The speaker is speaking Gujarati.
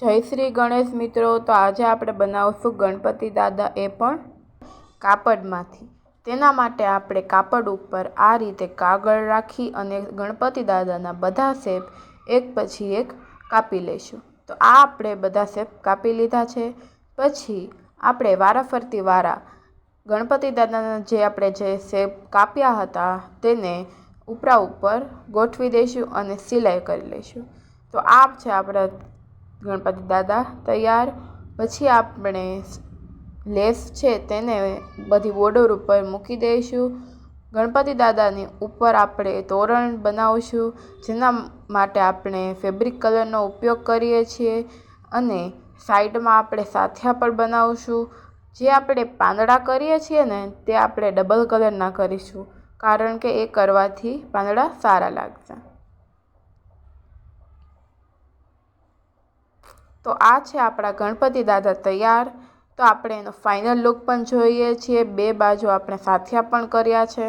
જય શ્રી ગણેશ મિત્રો। તો આજે આપણે બનાવશું ગણપતિ દાદા, એ પણ કાપડમાંથી। તેના માટે આપણે કાપડ ઉપર આ રીતે કાગળ રાખી અને ગણપતિ દાદાના બધા શેપ એક પછી એક કાપી લઈશું। તો આ આપણે બધા શેપ કાપી લીધા છે। પછી આપણે વારાફરતી વારા ગણપતિ દાદાના જે શેપ કાપ્યા હતા તેને ઉપરા ઉપર ગોઠવી દઈશું અને સિલાઈ કરી લઈશું। તો આ છે આપણા ગણપતિ દાદા તૈયાર। પછી આપણે લેસ છે તેને બધી બોર્ડર ઉપર મૂકી દઈશું। ગણપતિ દાદાની ઉપર આપણે તોરણ બનાવીશું, જેના માટે આપણે ફેબ્રિક કલરનો ઉપયોગ કરીએ છીએ। અને સાઈડમાં આપણે સાથિયા પણ બનાવીશું। જે આપણે પાંદડા કરીએ છીએ ને તે આપણે ડબલ કલરના કરીશું, કારણ કે એ કરવાથી પાંદડા સારા લાગશે। તો આ છે આપણા ગણપતિ દાદા તૈયાર। તો આપણે એનો ફાઇનલ લુક પણ જોઈએ છીએ। બે બાજુ આપણે સાથિયા પણ કર્યા છે।